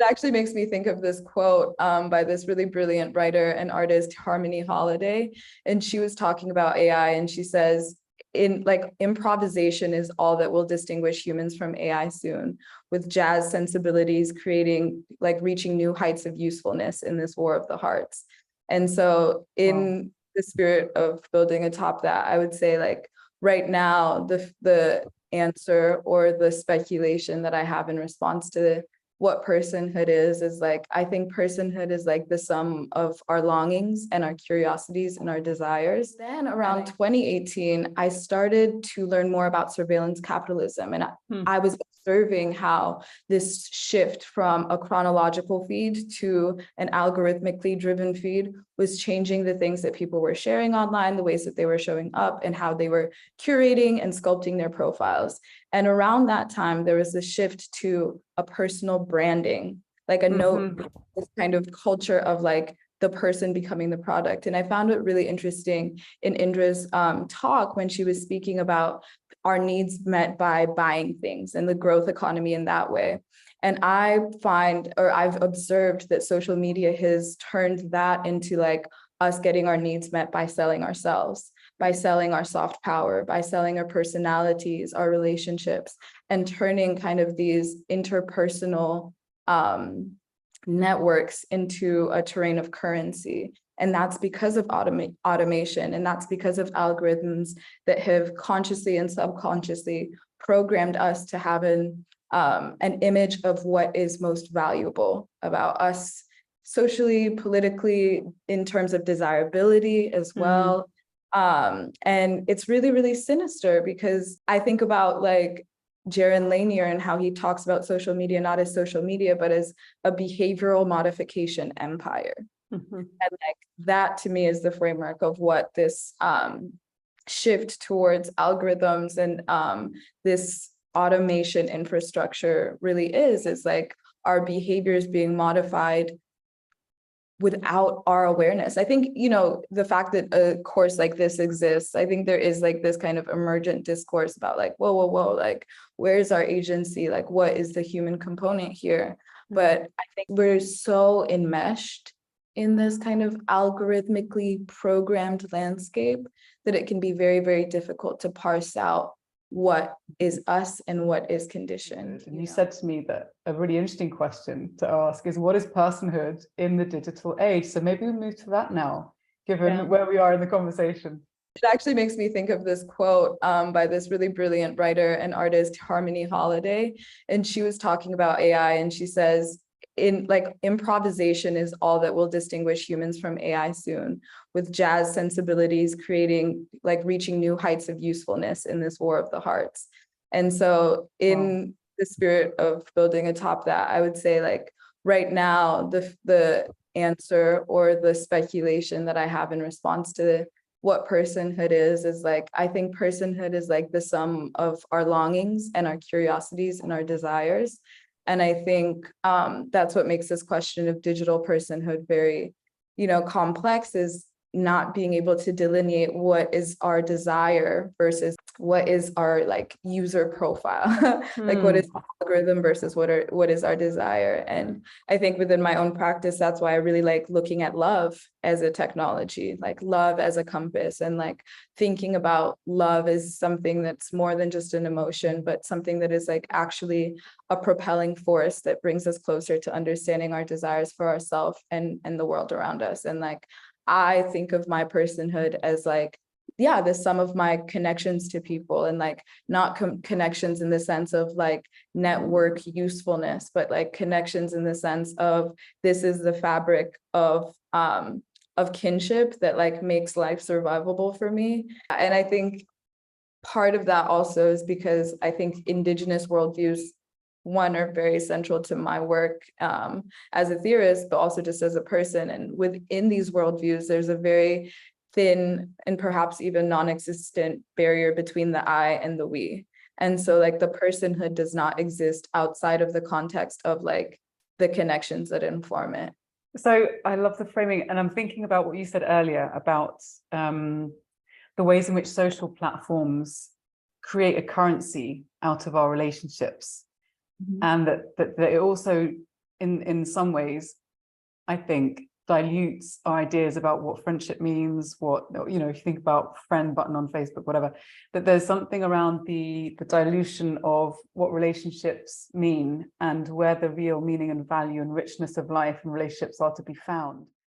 It actually makes me think of this quote by this really brilliant writer and artist, Harmony Holiday. And she was talking about AI, and she says, improvisation is all that will distinguish humans from AI soon, with jazz sensibilities creating, reaching new heights of usefulness in this war of the hearts. And so in the spirit of building atop that, I would say, right now, the answer or the speculation that I have in response to what personhood is I think personhood is the sum of our longings and our curiosities and our desires. Then around 2018, I started to learn more about surveillance capitalism, and I was observing how this shift from a chronological feed to an algorithmically driven feed was changing the things that people were sharing online, the ways that they were showing up, and how they were curating and sculpting their profiles. And around that time, there was this shift to a personal branding, a note, this kind of culture of the person becoming the product. And I found it really interesting in Indra's talk when she was speaking about our needs met by buying things and the growth economy in that way. And I've observed that social media has turned that into us getting our needs met by selling ourselves, by selling our soft power, by selling our personalities, our relationships, and turning kind of these interpersonal networks into a terrain of currency. And that's because of automation, and that's because of algorithms that have consciously and subconsciously programmed us to have an image of what is most valuable about us socially, politically, in terms of desirability as well. And it's really, really sinister, because I think about Jaron Lanier and how he talks about social media not as social media, but as a behavioral modification empire. And that to me is the framework of what this shift towards algorithms and this automation infrastructure really is our behaviors being modified without our awareness. I think, the fact that a course like this exists, I think there is this kind of emergent discourse about whoa, where's our agency? What is the human component here? But I think we're so enmeshed in this kind of algorithmically programmed landscape that it can be very, very difficult to parse out what is us and what is conditioned. And you said to me that a really interesting question to ask is, what is personhood in the digital age? So maybe we move to that now, given where we are in the conversation. It actually makes me think of this quote by this really brilliant writer and artist, Harmony Holiday. And she was talking about AI, and she says, improvisation is all that will distinguish humans from AI soon, with jazz sensibilities creating, reaching new heights of usefulness in this war of the hearts. And so in the spirit of building atop that, I would say right now, the answer or the speculation that I have in response to what personhood is I think personhood is the sum of our longings and our curiosities and our desires. And I think that's what makes this question of digital personhood very, complex, is not being able to delineate what is our desire versus what is our user profile, what is the algorithm versus what is our desire. And I think within my own practice, that's why I really like looking at love as a technology, love as a compass, and thinking about love as something that's more than just an emotion, but something that is actually a propelling force that brings us closer to understanding our desires for ourselves and the world around us. And I think of my personhood as the sum of my connections to people, and not connections in the sense of network usefulness, but connections in the sense of this is the fabric of kinship that makes life survivable for me. And I think part of that also is because I think Indigenous worldviews, one, are very central to my work as a theorist, but also just as a person. And within these worldviews, there's a very thin and perhaps even non-existent barrier between the I and the we. And so the personhood does not exist outside of the context of the connections that inform it. So I love the framing, and I'm thinking about what you said earlier about the ways in which social platforms create a currency out of our relationships. And that it also in some ways, I think, dilutes our ideas about what friendship means, what, you know, if you think about friend button on Facebook, whatever, that there's something around the dilution of what relationships mean and where the real meaning and value and richness of life and relationships are to be found.